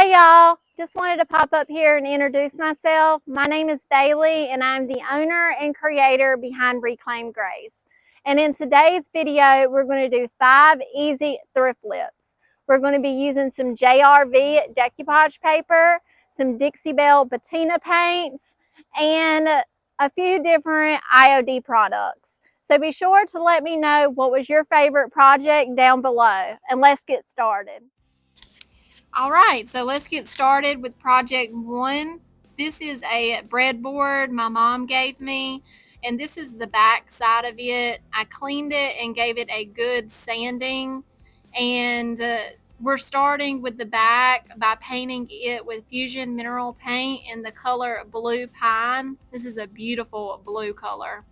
Hey y'all, just wanted to pop up here and introduce myself. My name is Bailey and I'm the owner and creator behind Reclaim Grace. And in today's video, we're going to do 5 easy thrift flips. We're going to be using some JVR Decoupage Paper, some Dixie Belle Patina Paints, and a few different IOD products. So be sure to let me know what was your favorite project down below, and let's get started. All right, so let's get started with project 1. This is a breadboard my mom gave me, and this is the back side of it. I cleaned it and gave it a good sanding, and we're starting with the back by painting it with Fusion Mineral Paint in the color Blue Pine. This is a beautiful blue color.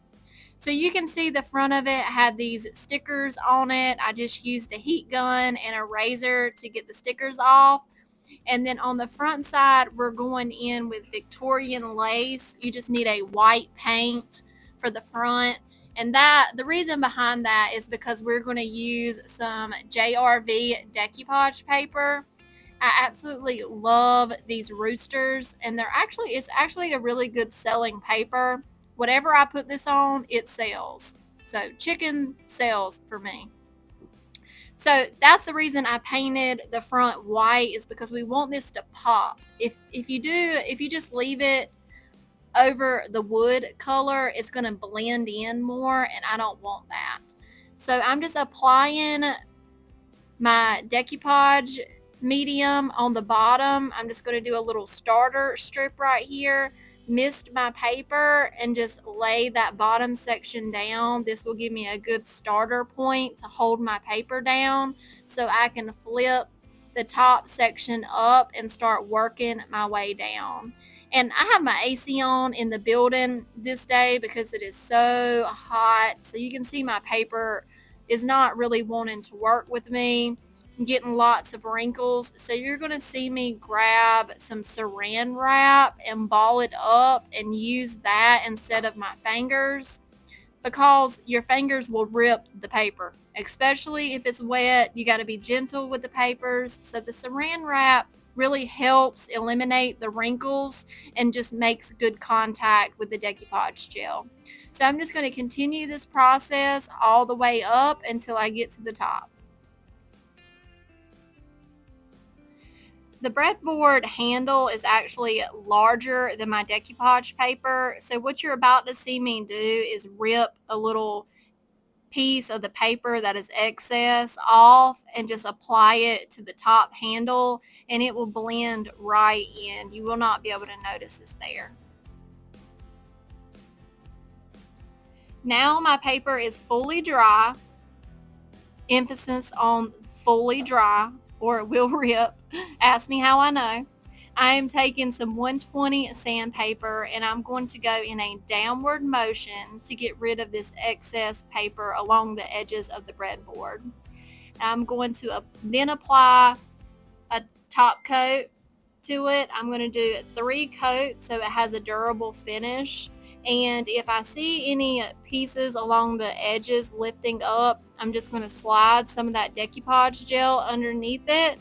So you can see the front of it had these stickers on it. I just used a heat gun and a razor to get the stickers off. And then on the front side, we're going in with Victorian lace. You just need a white paint for the front. And the reason behind that is because we're going to use some JVR Decoupage Paper. I absolutely love these roosters, and it's actually a really good selling paper. Whatever I put this on, it sells. So chicken sells for me. So that's the reason I painted the front white, is because we want this to pop. If you just leave it over the wood color, it's going to blend in more, and I don't want that. So I'm just applying my decoupage medium on the bottom. I'm just going to do a little starter strip right here, mist my paper, and just lay that bottom section down. This will give me a good starter point to hold my paper down so I can flip the top section up and start working my way down. And I have my AC on in the building this day because it is so hot. So you can see my paper is not really wanting to work with me. I'm getting lots of wrinkles. So you're going to see me grab some saran wrap and ball it up and use that instead of my fingers, because your fingers will rip the paper, especially if it's wet. You got to be gentle with the papers. So the saran wrap really helps eliminate the wrinkles and just makes good contact with the decoupage gel. So I'm just going to continue this process all the way up until I get to the top. The breadboard handle is actually larger than my decoupage paper. So what you're about to see me do is rip a little piece of the paper that is excess off and just apply it to the top handle, and it will blend right in. You will not be able to notice it's there. Now my paper is fully dry. Emphasis on fully dry, or it will rip. Ask me how I know. I am taking some 120 sandpaper, and I'm going to go in a downward motion to get rid of this excess paper along the edges of the breadboard. I'm going to then apply a top coat to it. I'm going to do 3 coats so it has a durable finish. And if I see any pieces along the edges lifting up, I'm just going to slide some of that decoupage gel underneath it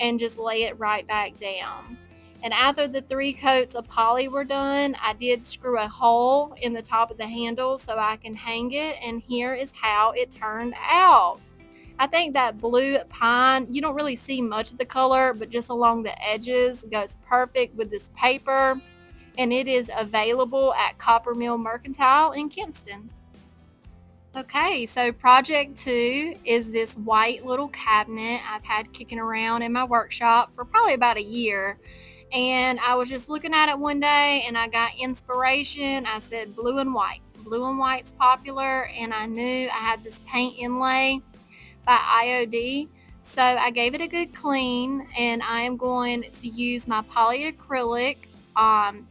and just lay it right back down. And after the 3 coats of poly were done, I did screw a hole in the top of the handle so I can hang it, and here is how it turned out. I think that blue pine, you don't really see much of the color, but just along the edges goes perfect with this paper, and it is available at Copper Mill Mercantile in Kinston. Okay, so project 2 is this white little cabinet I've had kicking around in my workshop for probably about a year. And I was just looking at it one day and I got inspiration. I said blue and white. Blue and white's popular, and I knew I had this paint inlay by IOD. So I gave it a good clean, and I am going to use my polyacrylic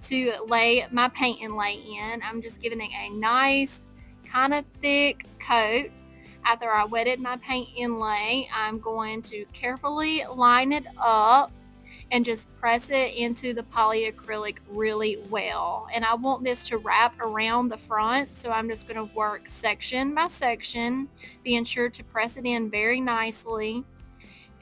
to lay my paint inlay in. I'm just giving it a nice kind of thick coat. After I wetted my paint inlay, I'm going to carefully line it up and just press it into the polyacrylic really well. And I want this to wrap around the front, so I'm just going to work section by section, being sure to press it in very nicely.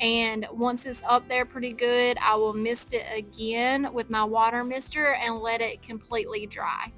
And once it's up there pretty good, I will mist it again with my water mister and let it completely dry.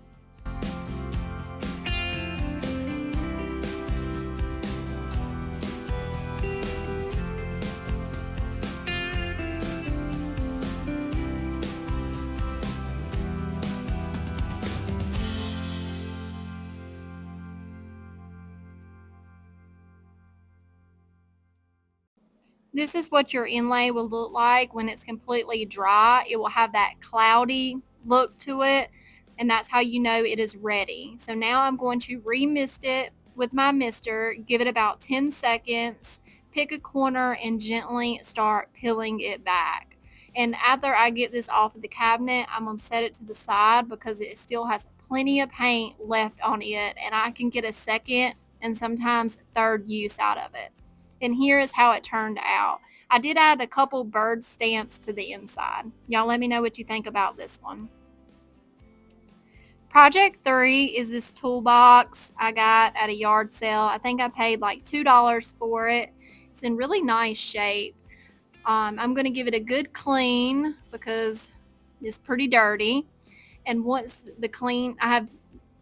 This is what your inlay will look like when it's completely dry. It will have that cloudy look to it, and that's how you know it is ready. So now I'm going to remist it with my mister, give it about 10 seconds, pick a corner, and gently start peeling it back. And after I get this off of the cabinet, I'm going to set it to the side because it still has plenty of paint left on it, and I can get a second and sometimes third use out of it. And here is how it turned out. I did add a couple bird stamps to the inside. Y'all let me know what you think about this one. Project 3 is this toolbox I got at a yard sale. I think I paid like $2 for it. It's in really nice shape. I'm going to give it a good clean because it's pretty dirty. And once the clean, I have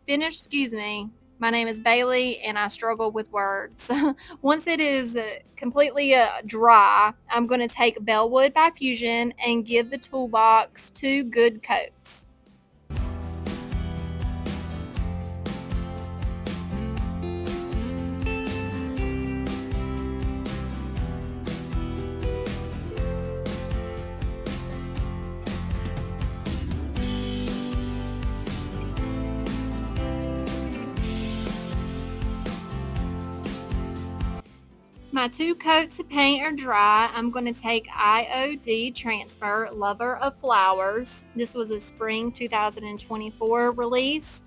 finished, excuse me, my name is Bailey and I struggle with words. Once it is completely dry, I'm going to take Bellwood by Fusion and give the toolbox 2 good coats. My 2 coats of paint are dry. I'm going to take IOD Transfer, Lover of Flowers. This was a spring 2024 release,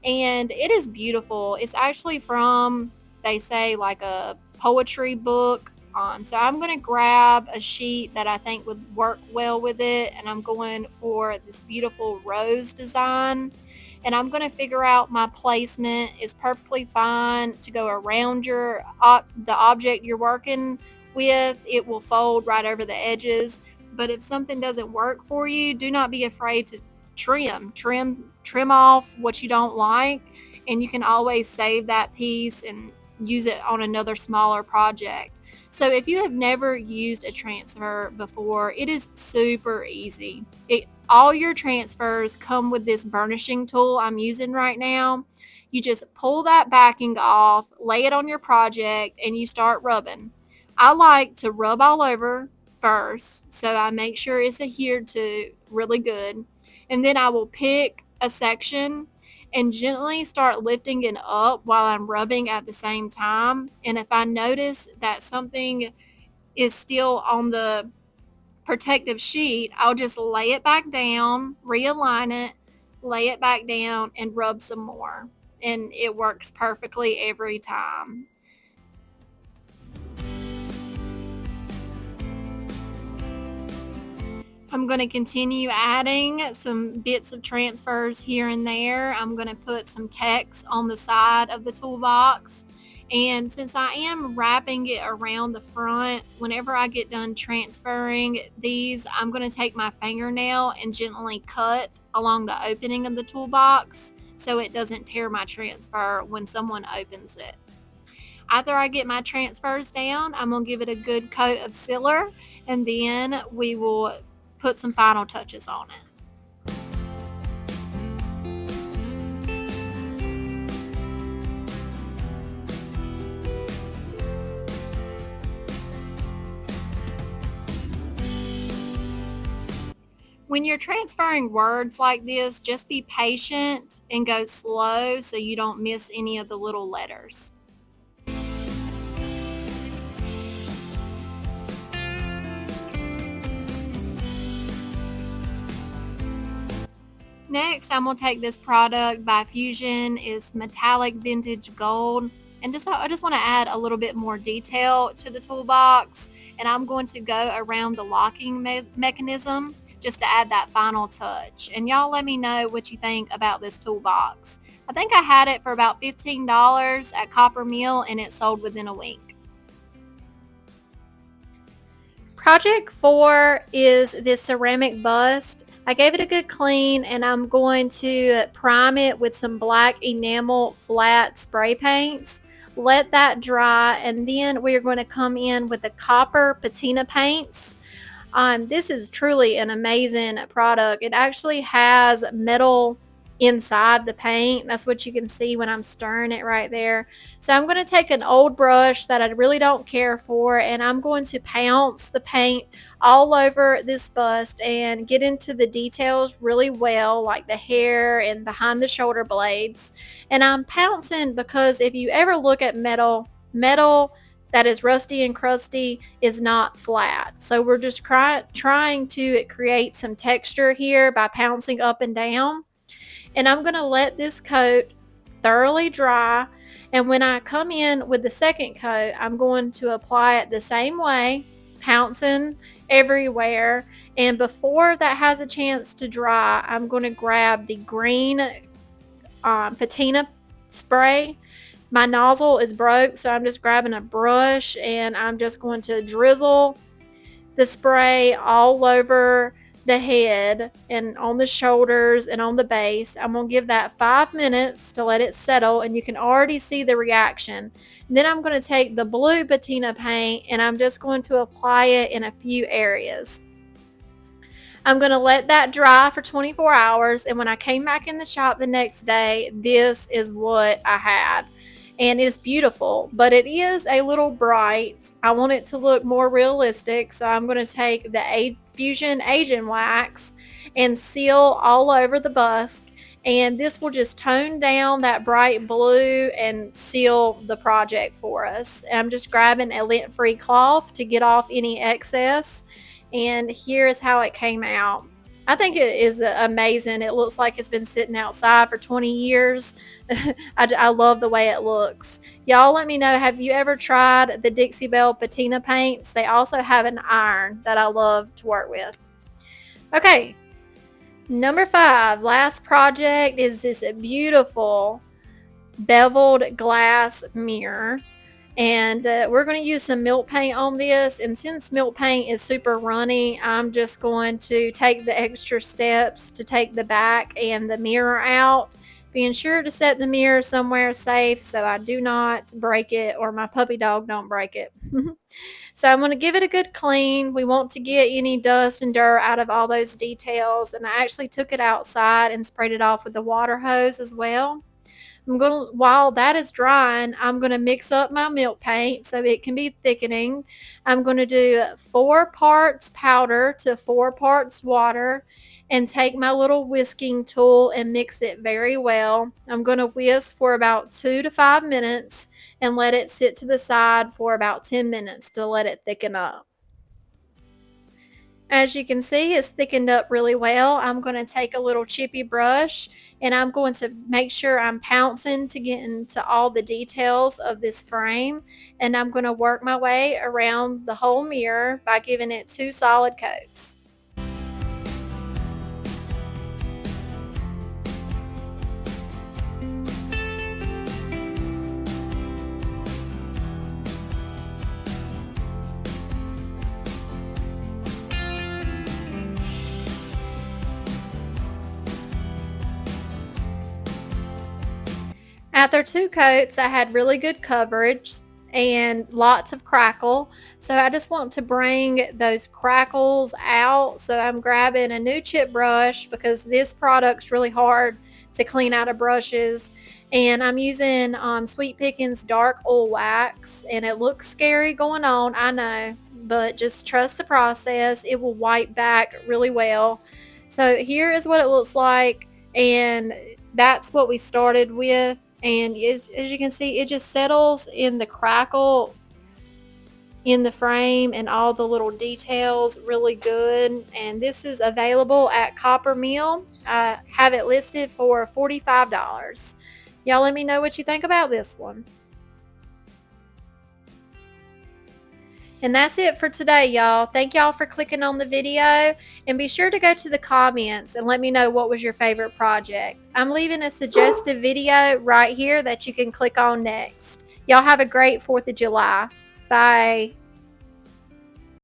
and it is beautiful. It's actually from, they say, like a poetry book. So I'm going to grab a sheet that I think would work well with it, and I'm going for this beautiful rose design. And I'm going to figure out my placement. Is perfectly fine to go around your the object you're working with. It will fold right over the edges. But if something doesn't work for you, do not be afraid to trim off what you don't like, and you can always save that piece and use it on another smaller project. So if you have never used a transfer before, it is super easy. All your transfers come with this burnishing tool I'm using right now. You just pull that backing off, lay it on your project, and you start rubbing. I like to rub all over first, so I make sure it's adhered to really good. And then I will pick a section and gently start lifting it up while I'm rubbing at the same time. And if I notice that something is still on the protective sheet, I'll just lay it back down, realign it, lay it back down, and rub some more. And it works perfectly every time. I'm going to continue adding some bits of transfers here and there. I'm going to put some text on the side of the toolbox. And since I am wrapping it around the front, whenever I get done transferring these, I'm going to take my fingernail and gently cut along the opening of the toolbox so it doesn't tear my transfer when someone opens it. After I get my transfers down, I'm going to give it a good coat of sealer, and then we will put some final touches on it. When you're transferring words like this, just be patient and go slow so you don't miss any of the little letters. Next, I'm going to take this product by Fusion. It's metallic vintage gold. And I just want to add a little bit more detail to the toolbox. And I'm going to go around the locking mechanism just to add that final touch. And y'all let me know what you think about this toolbox. I think I had it for about $15 at Copper Mill, and it sold within a week. Project 4 is this ceramic bust. I gave it a good clean and I'm going to prime it with some black enamel flat spray paints. Let that dry, and then we're going to come in with the copper patina paints. This is truly an amazing product. It actually has metal inside the paint. That's what you can see when I'm stirring it right there. So I'm going to take an old brush that I really don't care for, and I'm going to pounce the paint all over this bust and get into the details really well, like the hair and behind the shoulder blades. And I'm pouncing because if you ever look at metal that is rusty and crusty is not flat. So we're just trying to create some texture here by pouncing up and down. And I'm going to let this coat thoroughly dry. And when I come in with the second coat, I'm going to apply it the same way, pouncing everywhere. And before that has a chance to dry, I'm going to grab the green patina spray. My nozzle is broke, so I'm just grabbing a brush and I'm just going to drizzle the spray all over the head and on the shoulders and on the base. I'm going to give that 5 minutes to let it settle, and you can already see the reaction. And then I'm going to take the blue patina paint and I'm just going to apply it in a few areas. I'm going to let that dry for 24 hours, and when I came back in the shop the next day, this is what I had. And it's beautiful, but it is a little bright. I want it to look more realistic, so I'm going to take the Fusion Asian wax and seal all over the bust, and this will just tone down that bright blue and seal the project for us. I'm just grabbing a lint-free cloth to get off any excess, and here is how it came out. I think it is amazing. It looks like it's been sitting outside for 20 years. I love the way it looks. Y'all let me know, have you ever tried the Dixie Belle Patina Paints? They also have an iron that I love to work with. Okay, number 5, last project is this beautiful beveled glass mirror. And we're going to use some milk paint on this, and since milk paint is super runny, I'm just going to take the extra steps to take the back and the mirror out, being sure to set the mirror somewhere safe so I do not break it or my puppy dog don't break it. So I'm going to give it a good clean. We want to get any dust and dirt out of all those details, and I actually took it outside and sprayed it off with the water hose as well. While that is drying, I'm going to mix up my milk paint so it can be thickening. I'm going to do 4 parts powder to 4 parts water and take my little whisking tool and mix it very well. I'm going to whisk for about 2 to 5 minutes and let it sit to the side for about 10 minutes to let it thicken up. As you can see, it's thickened up really well. I'm going to take a little chippy brush and I'm going to make sure I'm pouncing to get into all the details of this frame, and I'm going to work my way around the whole mirror by giving it 2 solid coats. After 2 coats, I had really good coverage and lots of crackle. So I just want to bring those crackles out. So I'm grabbing a new chip brush because this product's really hard to clean out of brushes. And I'm using Sweet Pickins Dark Oil Wax. And it looks scary going on, I know. But just trust the process. It will wipe back really well. So here is what it looks like. And that's what we started with. And as you can see, it just settles in the crackle in the frame and all the little details really good. And this is available at Copper Mill. I have it listed for $45. Y'all let me know what you think about this one. And that's it for today, y'all. Thank y'all for clicking on the video, and be sure to go to the comments and let me know what was your favorite project. I'm leaving a suggested video right here that you can click on next. Y'all have a great 4th of July. Bye.